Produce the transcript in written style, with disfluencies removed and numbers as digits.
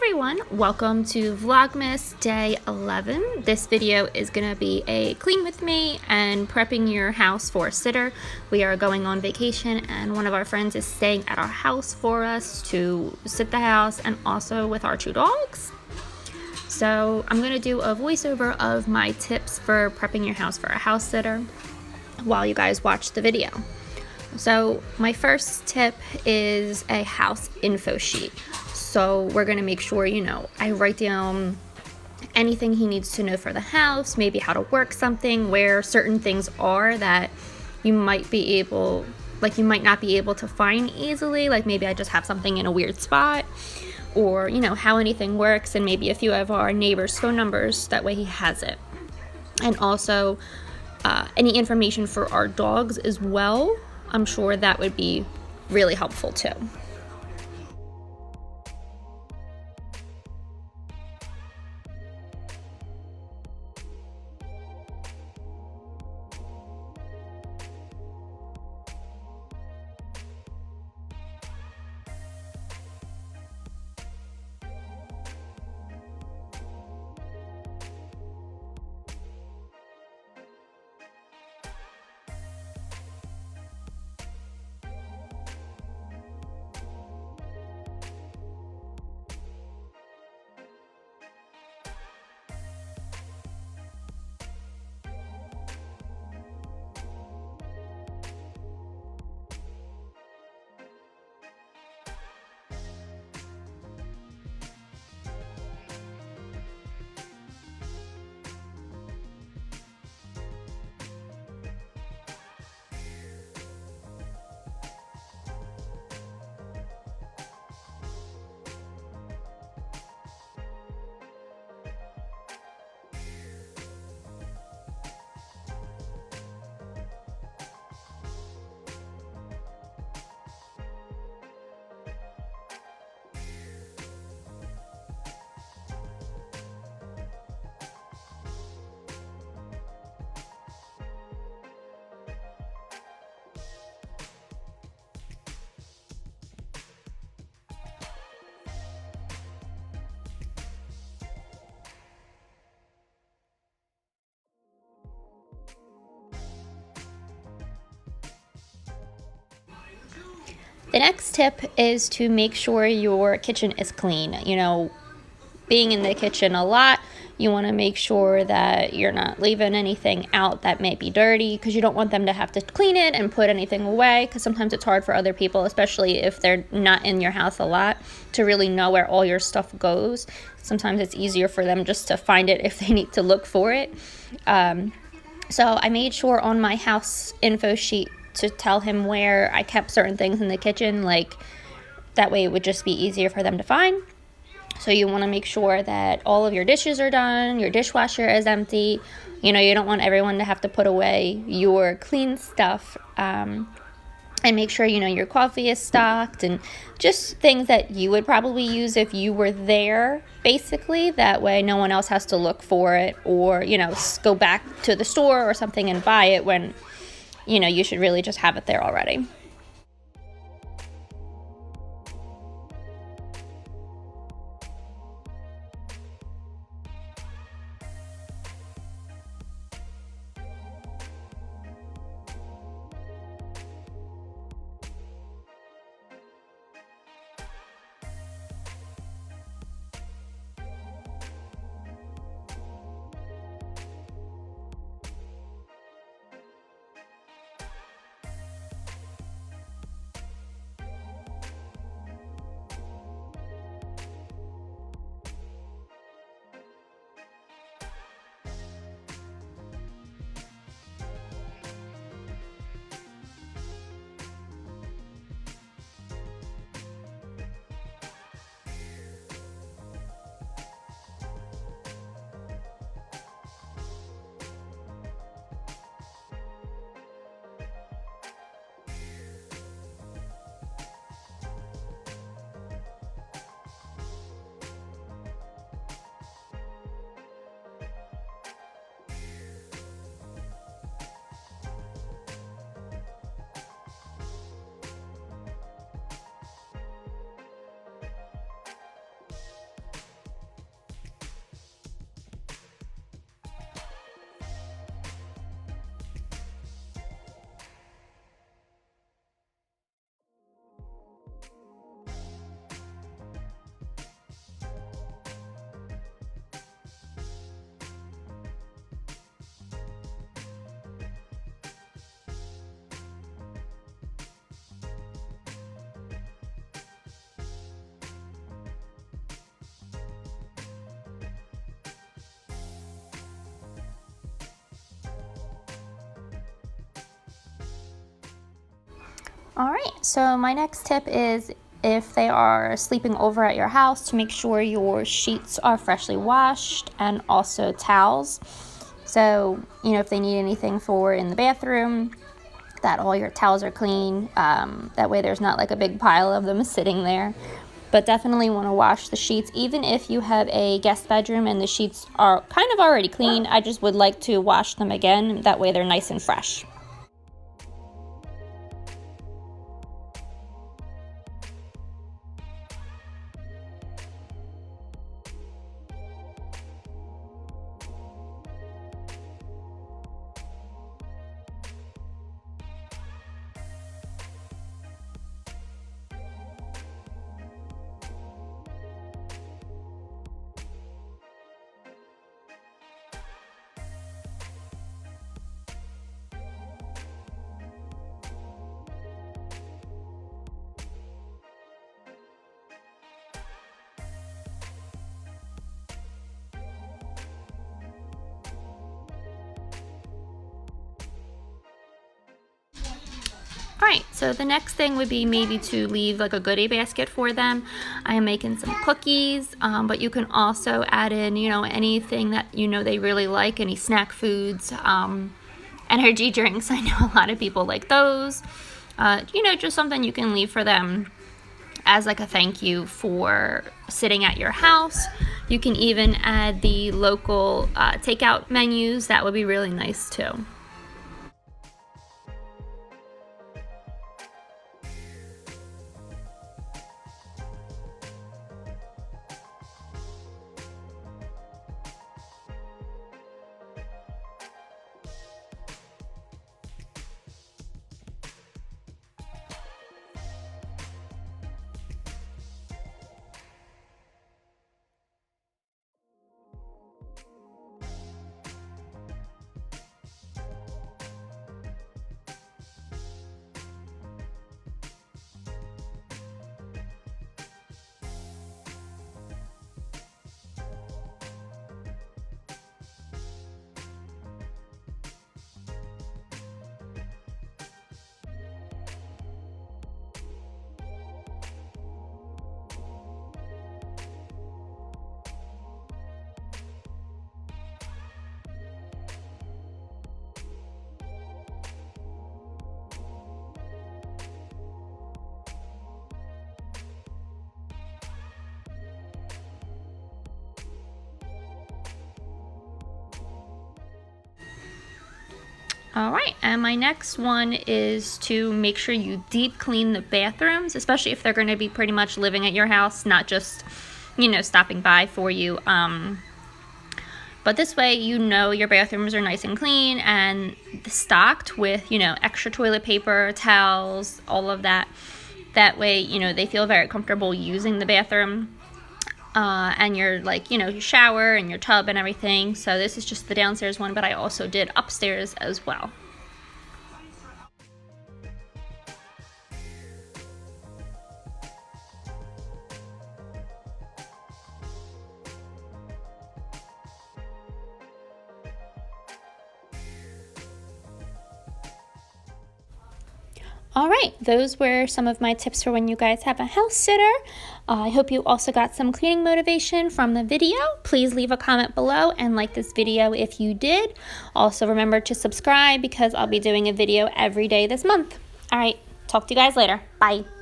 everyone, welcome to Vlogmas day 11. This video is going to be a clean with me and prepping your house for a sitter. We are going on vacation and one of our friends is staying at our house for us to sit the house and also with our two dogs. So I'm going to do a voiceover of my tips for prepping your house for a house sitter while you guys watch the video. So my first tip is a house info sheet. So we're going to make sure, I write down anything he needs to know for the house, maybe how to work something, where certain things are that you might not be able to find easily. Like maybe I just have something in a weird spot, or, how anything works, and maybe a few of our neighbors' phone numbers. That way he has it. And also any information for our dogs as well. I'm sure that would be really helpful too. The next tip is to make sure your kitchen is clean. Being in the kitchen a lot, you want to make sure that you're not leaving anything out that may be dirty, because you don't want them to have to clean it and put anything away, because sometimes it's hard for other people, especially if they're not in your house a lot, to really know where all your stuff goes. Sometimes it's easier for them just to find it if they need to look for it. So I made sure on my house info sheet to tell him where I kept certain things in the kitchen, like that way it would just be easier for them to find. So you want to make sure that all of your dishes are done, your dishwasher is empty. You don't want everyone to have to put away your clean stuff. And make sure, your coffee is stocked, and just things that you would probably use if you were there, basically. That way no one else has to look for it, or, go back to the store or something and buy it when, you should really just have it there already. All right, so my next tip is if they are sleeping over at your house, to make sure your sheets are freshly washed and also towels. So, if they need anything for in the bathroom, that all your towels are clean. That way there's not like a big pile of them sitting there. But definitely want to wash the sheets. Even if you have a guest bedroom and the sheets are kind of already clean, I just would like to wash them again. That way they're nice and fresh. Alright, so the next thing would be maybe to leave like a goodie basket for them. I am making some cookies, but you can also add in, anything that they really like, any snack foods, energy drinks. I know a lot of people like those. Just something you can leave for them as like a thank you for sitting at your house. You can even add the local takeout menus. That would be really nice too. All right, and my next one is to make sure you deep clean the bathrooms, especially if they're going to be pretty much living at your house, not just, stopping by for you. But this way, your bathrooms are nice and clean and stocked with, extra toilet paper, towels, all of that. That way, they feel very comfortable using the bathroom. And your your shower and your tub and everything. So this is just the downstairs one, but I also did upstairs as well. All right, those were some of my tips for when you guys have a house sitter. I hope you also got some cleaning motivation from the video. Please leave a comment below and like this video if you did. Also remember to subscribe because I'll be doing a video every day this month. All right, talk to you guys later. Bye.